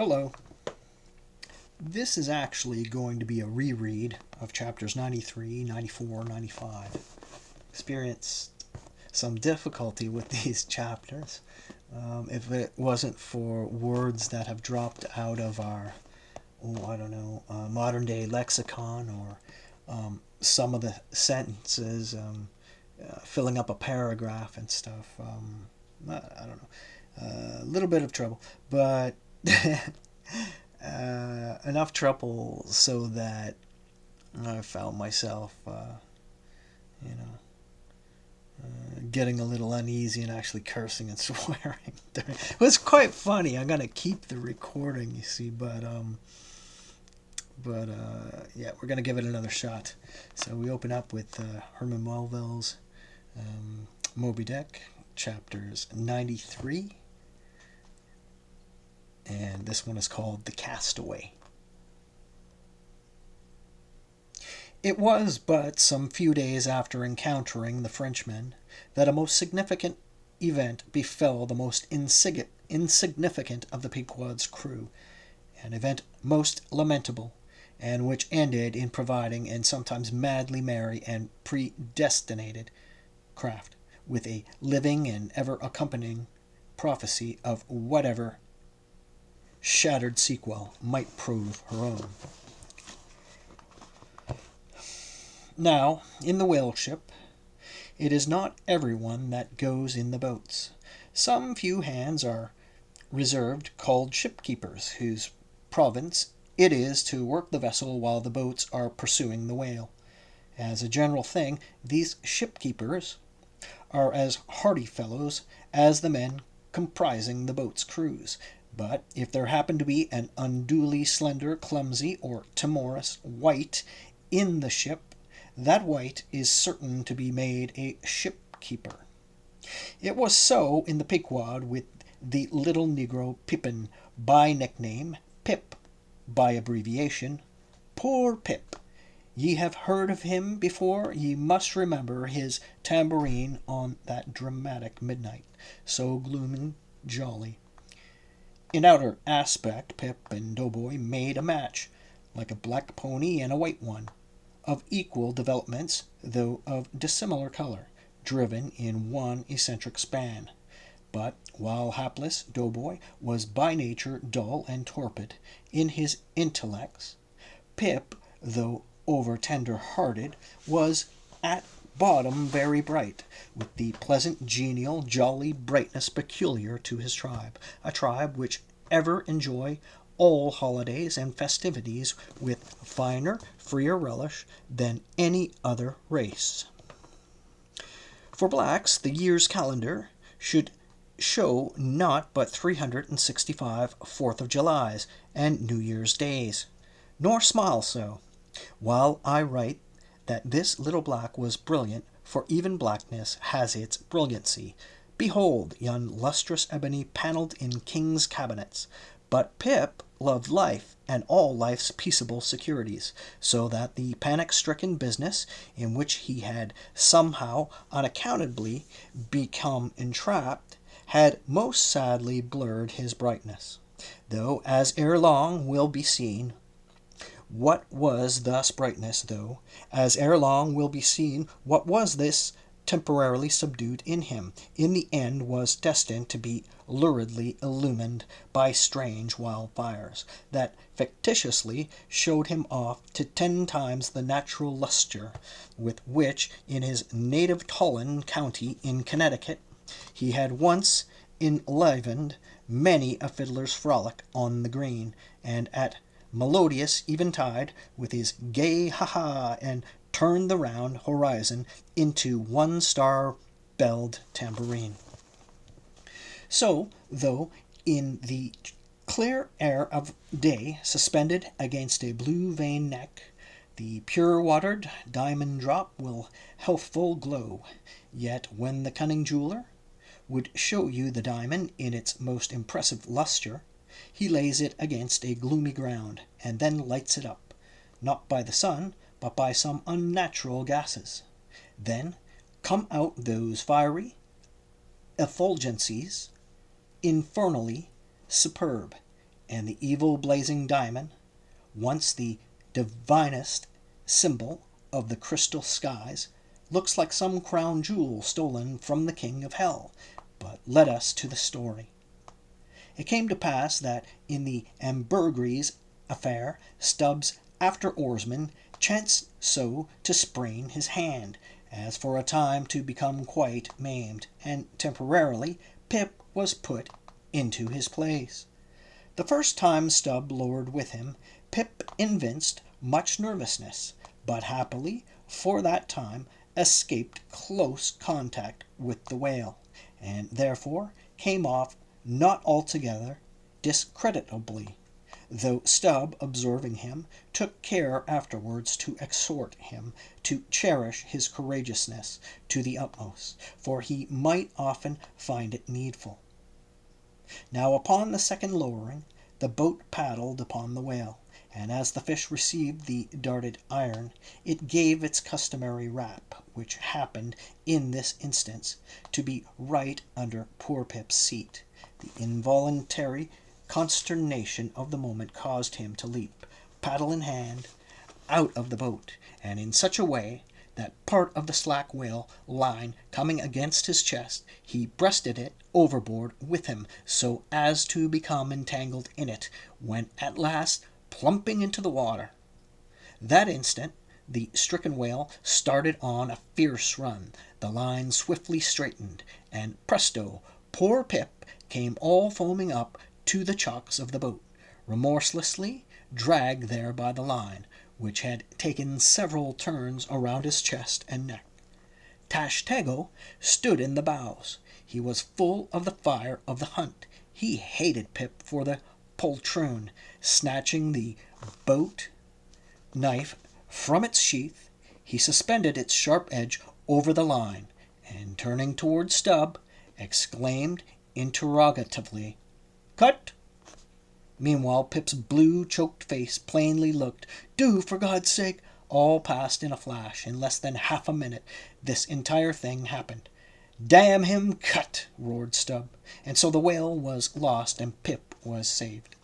Hello. This is actually going to be a reread of chapters 93, 94, 95. Experienced some difficulty with these chapters. If it wasn't for words that have dropped out of our, modern day lexicon, or some of the sentences filling up a paragraph and stuff. I don't know. A little bit of trouble, but enough trouble so that I found myself, getting a little uneasy and actually cursing and swearing. It was quite funny. I'm gonna keep the recording, you see, yeah, we're gonna give it another shot. So we open up with Herman Melville's Moby Dick, chapters 93. And this one is called The Castaway. It was but some few days after encountering the Frenchmen that a most significant event befell the most insignificant of the Pequod's crew, an event most lamentable, and which ended in providing and sometimes madly merry and predestinated craft with a living and ever accompanying prophecy of whatever shattered sequel might prove her own. Now, in the whale ship, it is not everyone that goes in the boats. Some few hands are reserved, called shipkeepers, whose province it is to work the vessel while the boats are pursuing the whale. As a general thing, these shipkeepers are as hardy fellows as the men comprising the boat's crews. But if there happen to be an unduly slender, clumsy, or timorous wight in the ship, that wight is certain to be made a shipkeeper. It was so in the Pequod with the little negro Pippin, by nickname Pip, by abbreviation Poor Pip. Ye have heard of him before. Ye must remember his tambourine on that dramatic midnight, so gloomy, jolly. In outer aspect, Pip and Doughboy made a match, like a black pony and a white one, of equal developments, though of dissimilar color, driven in one eccentric span. But while hapless Doughboy was by nature dull and torpid in his intellects, Pip, though over tender-hearted, was at bottom very bright, with the pleasant, genial, jolly brightness peculiar to his tribe, a tribe which ever enjoy all holidays and festivities with finer, freer relish than any other race. For blacks, the year's calendar should show not but 365 Fourth of Julys and New Year's days, nor smile so. While I write that this little black was brilliant, for even blackness has its brilliancy. Behold yon lustrous ebony panelled in kings' cabinets. But Pip loved life and all life's peaceable securities, so that the panic-stricken business in which he had somehow unaccountably become entrapped had most sadly blurred his brightness. Though, as ere long will be seen, what was thus brightness, though, as ere long will be seen, what was this temporarily subdued in him, in the end was destined to be luridly illumined by strange wildfires, that fictitiously showed him off to 10 times the natural lustre with which, in his native Tolland county in Connecticut, he had once enlivened many a fiddler's frolic on the green, and at melodious eventide, with his gay ha-ha, and turned the round horizon into one star-belled tambourine. So, though in the clear air of day, suspended against a blue-veined neck, the pure-watered diamond drop will healthful glow, yet when the cunning jeweler would show you the diamond in its most impressive lustre, he lays it against a gloomy ground, and then lights it up, not by the sun, but by some unnatural gases. Then come out those fiery effulgencies, infernally superb, and the evil blazing diamond, once the divinest symbol of the crystal skies, looks like some crown jewel stolen from the king of hell. But let us to the story. It came to pass that in the ambergris affair, Stubbs, after oarsman, chanced so to sprain his hand, as for a time to become quite maimed, and temporarily Pip was put into his place. The first time Stubb lowered with him, Pip evinced much nervousness, but happily for that time escaped close contact with the whale, and therefore came off not altogether discreditably, though Stubb, observing him, took care afterwards to exhort him to cherish his courageousness to the utmost, for he might often find it needful. Now upon the second lowering, the boat paddled upon the whale, and as the fish received the darted iron, it gave its customary rap, which happened in this instance to be right under poor Pip's seat. The involuntary consternation of the moment caused him to leap, paddle in hand, out of the boat, and in such a way that part of the slack whale line coming against his chest, he breasted it overboard with him, so as to become entangled in it, when at last plumping into the water. That instant the stricken whale started on a fierce run. The line swiftly straightened, and presto, poor Pip came all foaming up to the chocks of the boat, remorselessly dragged there by the line, which had taken several turns around his chest and neck. Tashtego stood in the bows. He was full of the fire of the hunt. He hated Pip for the poltroon. Snatching the boat knife from its sheath, he suspended its sharp edge over the line, and turning toward Stubb, exclaimed interrogatively, "Cut?" Meanwhile Pip's blue, choked face plainly looked, "Do, for God's sake!" All passed in a flash. In less than half a minute this entire thing happened. "Damn him, cut!" roared Stubb, and so the whale was lost and Pip was saved.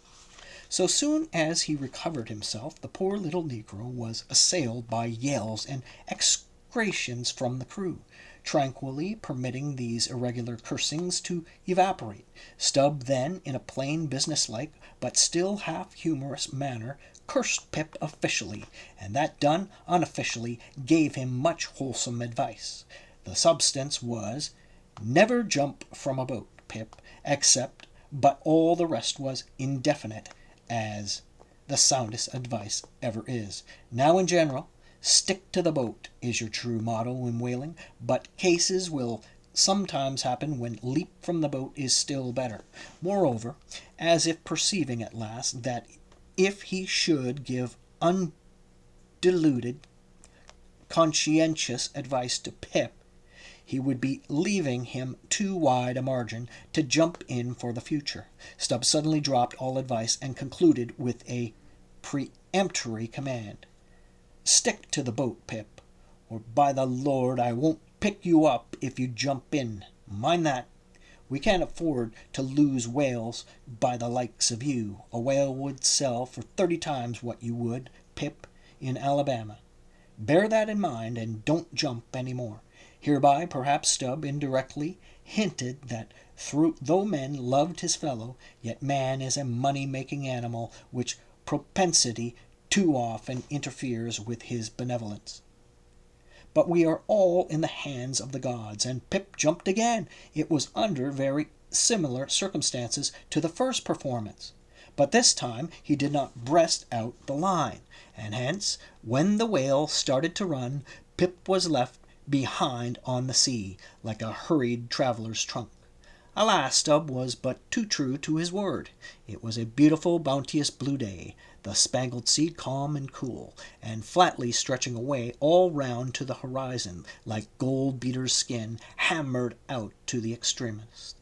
So soon as he recovered himself, the poor little negro was assailed by yells and execrations from the crew, tranquilly permitting these irregular cursings to evaporate. Stubb then, in a plain, businesslike, but still half-humorous manner, cursed Pip officially, and that done unofficially, gave him much wholesome advice. The substance was, "Never jump from a boat, Pip, except," but all the rest was indefinite, as the soundest advice ever is. Now, in general, stick to the boat is your true motto in whaling, but cases will sometimes happen when leap from the boat is still better. Moreover, as if perceiving at last that if he should give undiluted, conscientious advice to Pip, he would be leaving him too wide a margin to jump in for the future, Stubb suddenly dropped all advice and concluded with a peremptory command. "Stick to the boat, Pip, or by the Lord I won't pick you up if you jump in. Mind that. We can't afford to lose whales by the likes of you. A whale would sell for 30 times what you would, Pip, in Alabama. Bear that in mind and don't jump any more." Hereby, perhaps, Stubb indirectly hinted that though men loved his fellow, yet man is a money-making animal, which propensity too often interferes with his benevolence. But we are all in the hands of the gods, and Pip jumped again. It was under very similar circumstances to the first performance, but this time he did not breast out the line, and hence, when the whale started to run, Pip was left behind on the sea, like a hurried traveller's trunk. Alas, Stubb was but too true to his word. It was a beautiful, bounteous blue day, the spangled sea calm and cool, and flatly stretching away all round to the horizon, like gold-beater's skin hammered out to the extremest.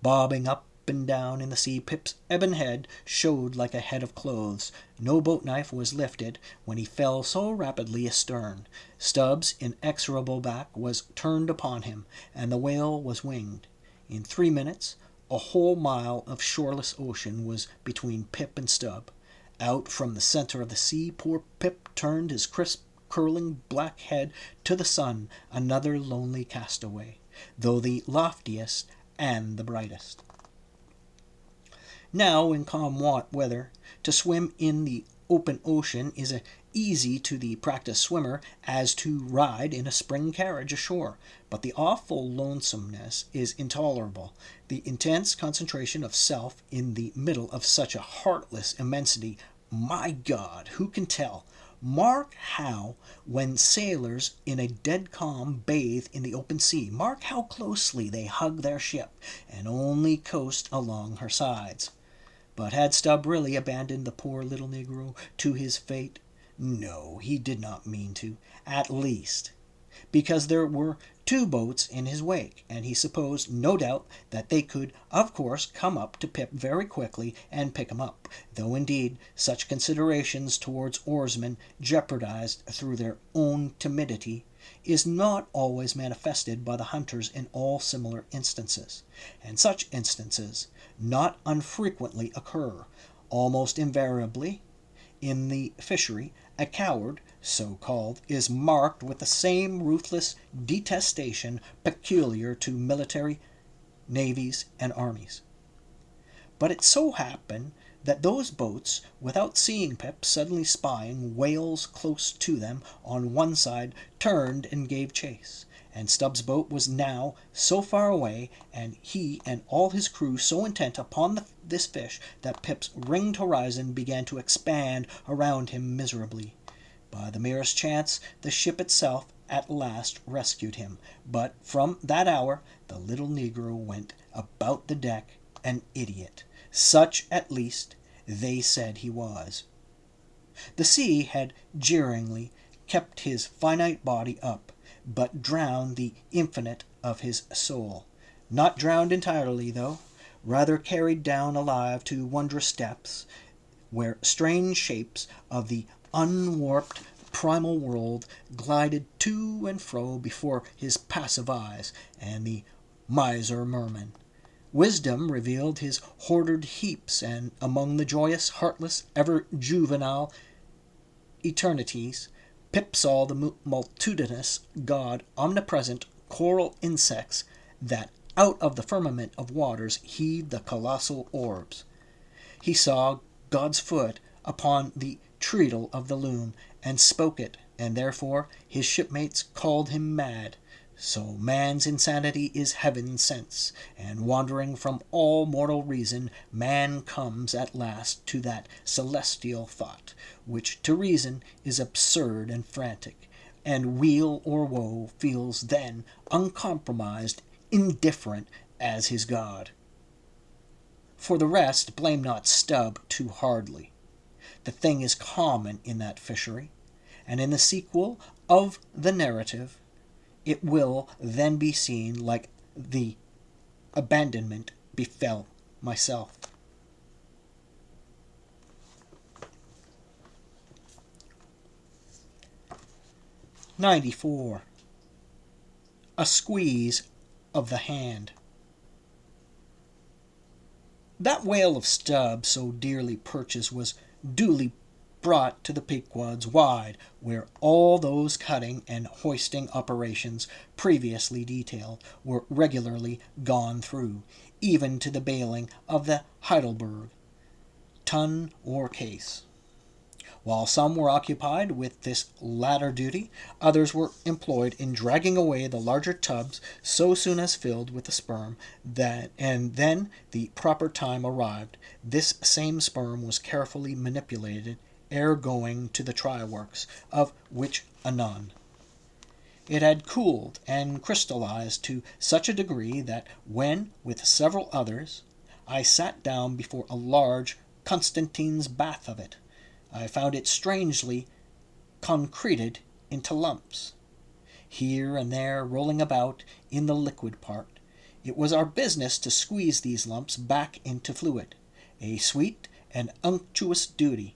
Bobbing up and down in the sea, Pip's ebon head showed like a head of clothes. No boat-knife was lifted when he fell so rapidly astern. Stubb's inexorable back was turned upon him, and the whale was winged. In 3 minutes A whole mile of shoreless ocean was between Pip and Stubb. Out from the center of the sea, poor Pip turned his crisp, curling black head to the sun, another lonely castaway, though the loftiest and the brightest. Now, in calm weather, to swim in the open ocean is as easy to the practiced swimmer as to ride in a spring carriage ashore, but the awful lonesomeness is intolerable. The intense concentration of self in the middle of such a heartless immensity, my God, who can tell? Mark how, when sailors in a dead calm bathe in the open sea, mark how closely they hug their ship and only coast along her sides. But had Stubb really abandoned the poor little Negro to his fate? No, he did not mean to, at least, because there were two boats in his wake, and he supposed, no doubt, that they could, of course, come up to Pip very quickly and pick him up, though indeed such considerations towards oarsmen, jeopardized through their own timidity, is not always manifested by the hunters in all similar instances, and such instances not unfrequently occur. Almost invariably, in the fishery, a coward, so called, is marked with the same ruthless detestation peculiar to military navies and armies. But it so happened that those boats, without seeing Pip, suddenly spying whales close to them on one side, turned and gave chase, and Stubb's boat was now so far away, and he and all his crew so intent upon this fish, that Pip's ringed horizon began to expand around him miserably. By the merest chance, the ship itself at last rescued him, but from that hour the little Negro went about the deck an idiot. Such, at least, they said he was. The sea had jeeringly kept his finite body up, but drowned the infinite of his soul. Not drowned entirely, though, rather carried down alive to wondrous depths, where strange shapes of the unwarped primal world glided to and fro before his passive eyes, and the miser merman. Wisdom revealed his hoarded heaps, and among the joyous, heartless, ever juvenile eternities, Pip saw the multitudinous, God omnipresent coral insects that out of the firmament of waters heaved the colossal orbs. He saw God's foot upon the treadle of the loom, and spoke it, and therefore his shipmates called him mad. So man's insanity is heaven sense, and wandering from all mortal reason, man comes at last to that celestial thought, which to reason is absurd and frantic, and weal or woe feels then uncompromised, indifferent as his God. For the rest, blame not Stubb too hardly. The thing is common in that fishery, and in the sequel of the narrative, it will then be seen like the abandonment befell myself. '94. A squeeze of the hand. That whale of Stubb, so dearly purchased, was duly brought to the Pequod's wide, where all those cutting and hoisting operations previously detailed were regularly gone through, even to the bailing of the Heidelberg, tun or case. While some were occupied with this latter duty, others were employed in dragging away the larger tubs so soon as filled with the sperm, and then the proper time arrived. This same sperm was carefully manipulated ere going to the try-works, of which anon. It had cooled and crystallized to such a degree that when, with several others, I sat down before a large Constantine's bath of it, I found it strangely concreted into lumps, here and there rolling about in the liquid part. It was our business to squeeze these lumps back into fluid, a sweet and unctuous duty.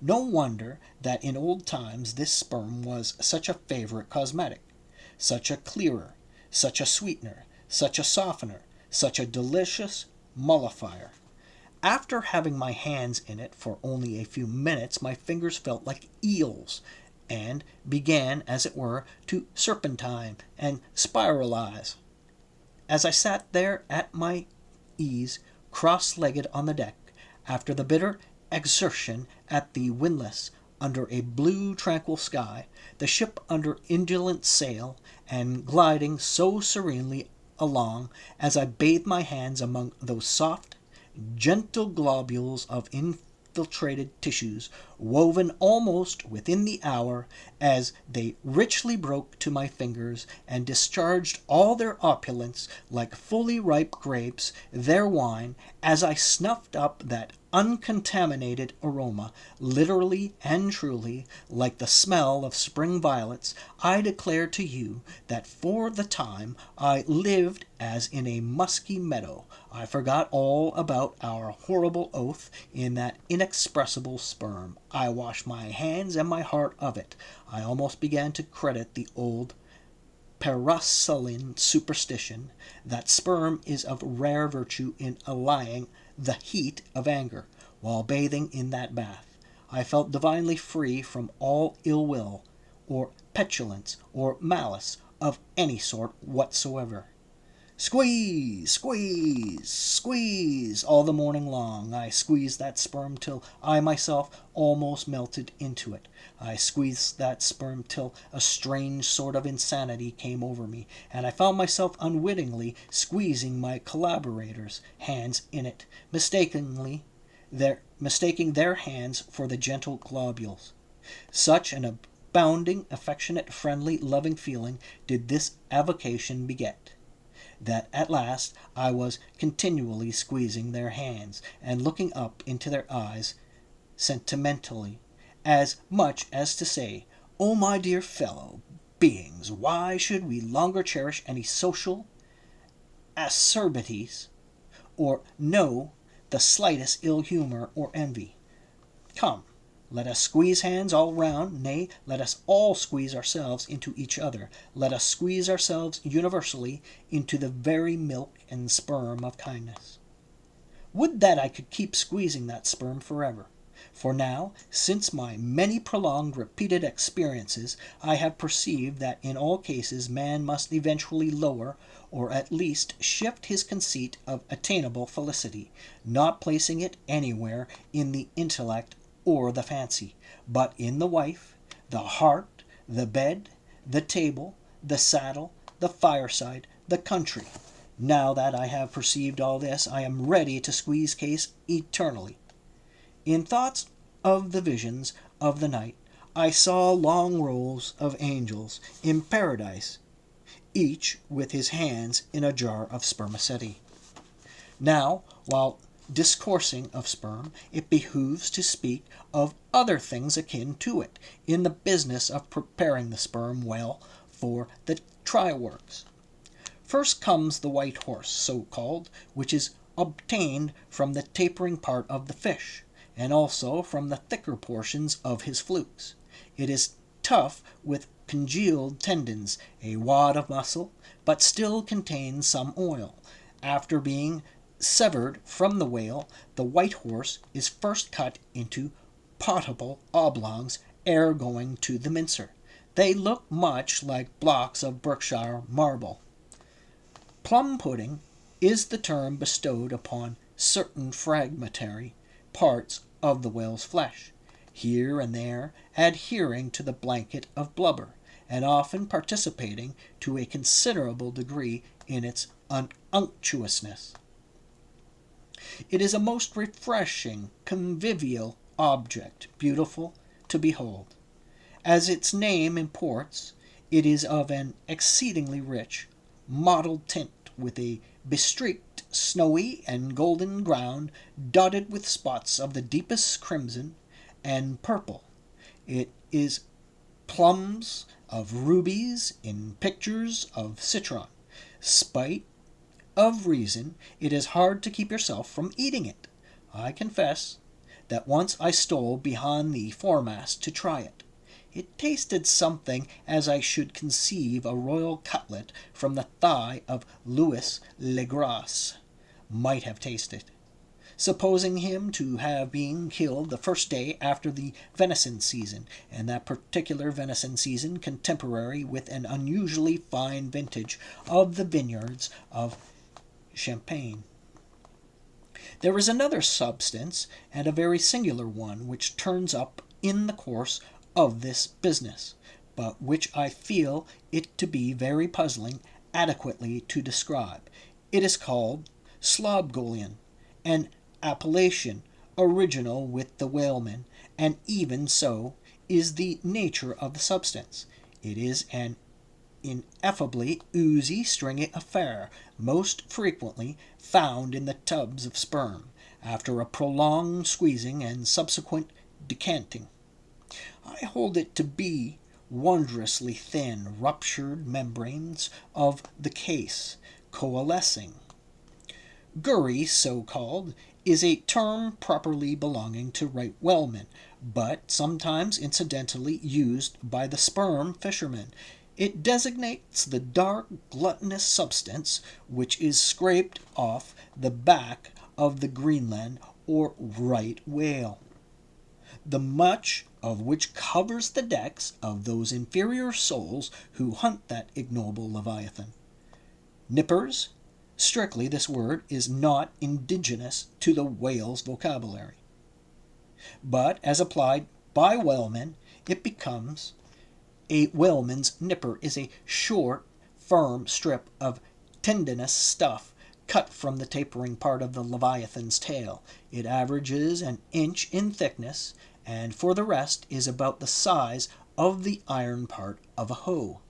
No wonder that in old times this sperm was such a favorite cosmetic, such a clearer, such a sweetener, such a softener, such a delicious mollifier. After having my hands in it for only a few minutes, my fingers felt like eels, and began, as it were, to serpentine and spiralize. As I sat there at my ease, cross-legged on the deck, after the bitter exertion at the windlass, under a blue tranquil sky, the ship under indolent sail, and gliding so serenely along, as I bathed my hands among those soft, gentle globules of infiltrated tissues, woven almost within the hour, as they richly broke to my fingers, and discharged all their opulence like fully ripe grapes their wine, as I snuffed up that uncontaminated aroma, literally and truly, like the smell of spring violets, I declare to you that for the time I lived as in a musky meadow. I forgot all about our horrible oath in that inexpressible sperm. I washed my hands and my heart of it. I almost began to credit the old Paracelsian superstition that sperm is of rare virtue in allaying the heat of anger. While bathing in that bath, I felt divinely free from all ill will, or petulance, or malice of any sort whatsoever. Squeeze, squeeze, squeeze, all the morning long. I squeezed that sperm till I myself almost melted into it. I squeezed that sperm till a strange sort of insanity came over me, and I found myself unwittingly squeezing my collaborators' hands in it, mistaking their hands for the gentle globules. Such an abounding, affectionate, friendly, loving feeling did this avocation beget, that at last I was continually squeezing their hands, and looking up into their eyes sentimentally, as much as to say, "Oh, my dear fellow beings, why should we longer cherish any social acerbities, or know the slightest ill humor or envy? Come, let us squeeze hands all round, nay, let us all squeeze ourselves into each other. Let us squeeze ourselves universally into the very milk and sperm of kindness." Would that I could keep squeezing that sperm forever! For now, since my many prolonged, repeated experiences, I have perceived that in all cases man must eventually lower, or at least shift his conceit of attainable felicity, not placing it anywhere in the intellect or the fancy, but in the wife, the heart, the bed, the table, the saddle, the fireside, the country. Now that I have perceived all this, I am ready to squeeze case eternally. In thoughts of the visions of the night, I saw long rows of angels in paradise, each with his hands in a jar of spermaceti. Now, while discoursing of sperm, it behooves to speak of other things akin to it, in the business of preparing the sperm well for the try-works. First comes the white horse, so called, which is obtained from the tapering part of the fish, and also from the thicker portions of his flukes. It is tough with congealed tendons, a wad of muscle, but still contains some oil. After being severed from the whale, the white horse is first cut into potable oblongs ere going to the mincer. They look much like blocks of Berkshire marble. Plum pudding is the term bestowed upon certain fragmentary parts of the whale's flesh, here and there adhering to the blanket of blubber, and often participating to a considerable degree in its unctuousness. It is a most refreshing, convivial object, beautiful to behold. As its name imports, it is of an exceedingly rich, mottled tint, with a bestreaked, snowy, and golden ground, dotted with spots of the deepest crimson and purple. It is plums of rubies in pictures of citron. Spite of reason, it is hard to keep yourself from eating it. I confess that once I stole behind the foremast to try it. It tasted something as I should conceive a royal cutlet from the thigh of Louis le Gras. might have tasted. Supposing him to have been killed the first day after the venison season, and that particular venison season contemporary with an unusually fine vintage of the vineyards of Champagne. There is another substance, and a very singular one, which turns up in the course of this business, but which I feel it to be very puzzling adequately to describe. It is called slobgolion, an appellation original with the whalemen, and even so is the nature of the substance. It is an ineffably oozy, stringy affair, most frequently found in the tubs of sperm, after a prolonged squeezing and subsequent decanting. I hold it to be wondrously thin, ruptured membranes of the case, coalescing. Gurry, so called, is a term properly belonging to right whalemen, but sometimes incidentally used by the sperm fishermen. It designates the dark, gluttonous substance which is scraped off the back of the Greenland or right whale, the much of which covers the decks of those inferior souls who hunt that ignoble leviathan. Nippers, strictly this word is not indigenous to the whale's vocabulary, but as applied by whalemen, it becomes a whaleman's nipper is a short, firm strip of tendinous stuff cut from the tapering part of the leviathan's tail. It averages an inch in thickness, and for the rest is about the size of the iron part of a hoe.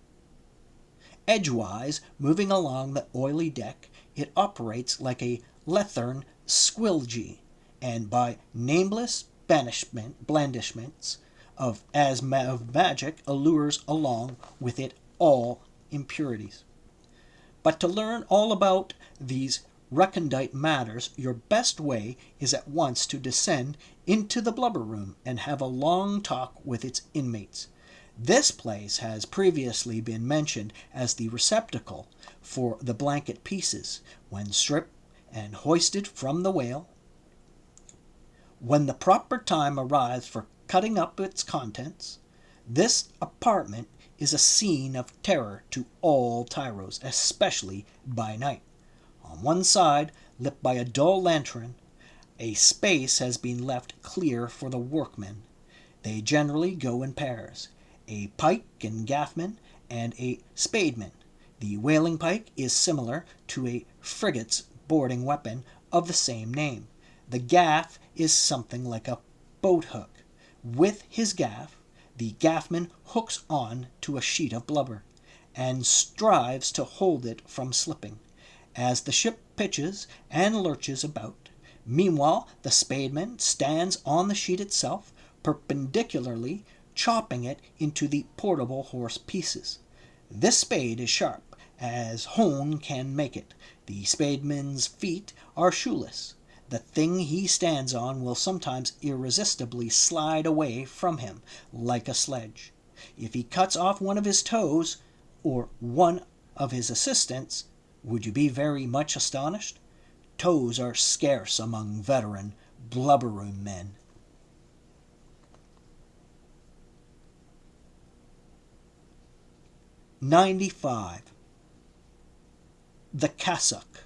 Edgewise, moving along the oily deck, it operates like a leathern squilgee, and by nameless blandishments of magic allures along with it all impurities. But to learn all about these recondite matters, your best way is at once to descend into the blubber room and have a long talk with its inmates. This place has previously been mentioned as the receptacle for the blanket pieces, when stripped and hoisted from the whale. When the proper time arrives for cutting up its contents, this apartment is a scene of terror to all tyros, especially by night. On one side, lit by a dull lantern, a space has been left clear for the workmen. They generally go in pairs, a pike and gaffman and a spademan. The whaling pike is similar to a frigate's boarding weapon of the same name. The gaff is something like a boat hook. With his gaff, the gaffman hooks on to a sheet of blubber, and strives to hold it from slipping, as the ship pitches and lurches about. Meanwhile, the spademan stands on the sheet itself, perpendicularly chopping it into the portable horse pieces. This spade is sharp, as hone can make it. The spademan's feet are shoeless. The thing he stands on will sometimes irresistibly slide away from him like a sledge. If he cuts off one of his toes, or one of his assistants, would you be very much astonished? Toes are scarce among veteran blubber-room men. '95. The Cassock.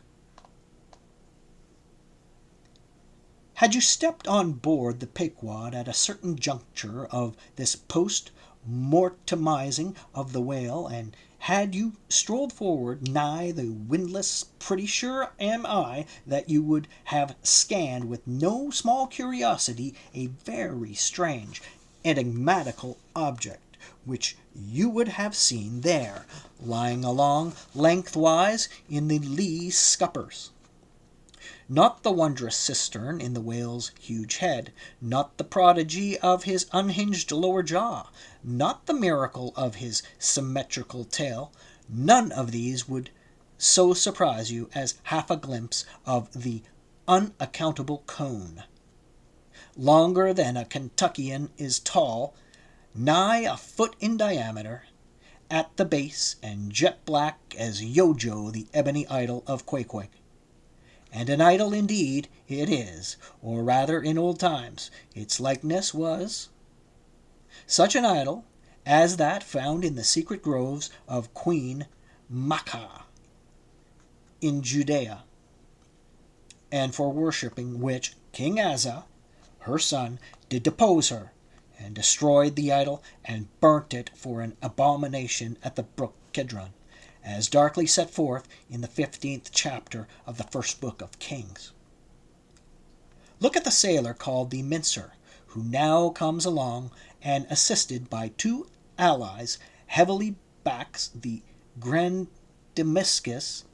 Had you stepped on board the Pequod at a certain juncture of this post-mortemizing of the whale, and had you strolled forward nigh the windlass, pretty sure am I that you would have scanned with no small curiosity a very strange, enigmatical object, which you would have seen there, lying along lengthwise in the lee scuppers. Not the wondrous cistern in the whale's huge head, not the prodigy of his unhinged lower jaw, not the miracle of his symmetrical tail, none of these would so surprise you as half a glimpse of the unaccountable cone. Longer than a Kentuckian is tall, nigh a foot in diameter at the base, and jet black as Yojo, the ebony idol of Queequeg. And an idol indeed it is, or rather in old times its likeness was such an idol as that found in the secret groves of Queen Maachah in Judea, and for worshipping which King Asa, her son, did depose her, and destroyed the idol, and burnt it for an abomination at the brook Kidron, as darkly set forth in the 15th chapter of the first book of Kings. Look at the sailor called the mincer, who now comes along, and assisted by two allies, heavily backs the grandissimus,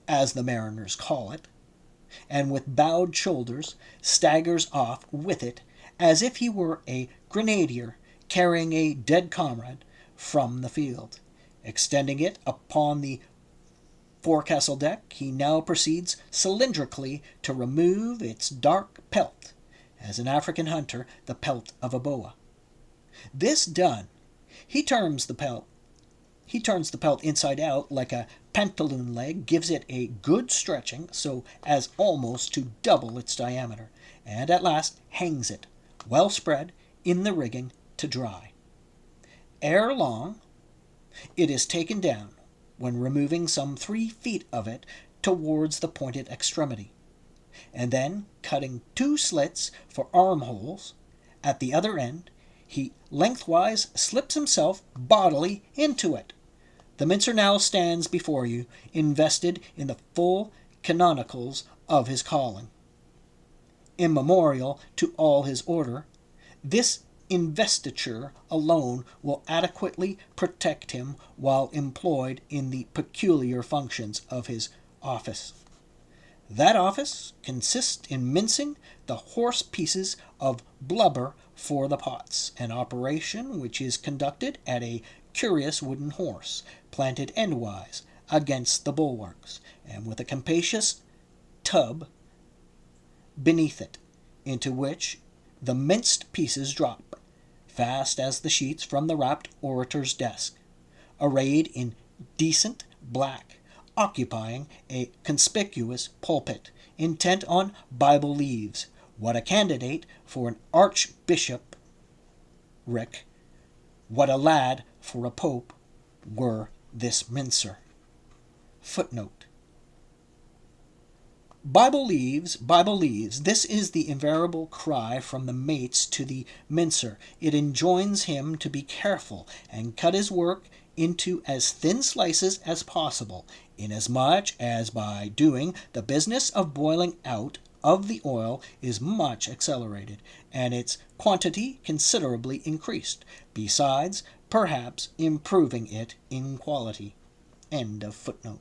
as the mariners call it, and with bowed shoulders staggers off with it as if he were a grenadier carrying a dead comrade from the field. Extending it upon the forecastle deck, he now proceeds cylindrically to remove its dark pelt, as an African hunter the pelt of a boa. This done, he turns the pelt inside out like a pantaloon leg, gives it a good stretching so as almost to double its diameter, and at last hangs it, well spread, in the rigging to dry. Ere long it is taken down, when removing some 3 feet of it towards the pointed extremity, and then cutting 2 slits for armholes at the other end, he lengthwise slips himself bodily into it. The mincer now stands before you, invested in the full canonicals of his calling. Immemorial to all his order, this investiture alone will adequately protect him while employed in the peculiar functions of his office. That office consists in mincing the horse pieces of blubber for the pots, an operation which is conducted at a curious wooden horse, planted endwise against the bulwarks, and with a capacious tub beneath it, into which the minced pieces drop, fast as the sheets from the rapt orator's desk, arrayed in decent black, occupying a conspicuous pulpit, intent on Bible leaves. What a candidate for an archbishopric, what a lad for a pope, were this mincer. Footnote. Bible leaves, this is the invariable cry from the mates to the mincer. It enjoins him to be careful, and cut his work into as thin slices as possible, inasmuch as by doing the business of boiling out of the oil is much accelerated, and its quantity considerably increased, besides perhaps improving it in quality. End of footnote.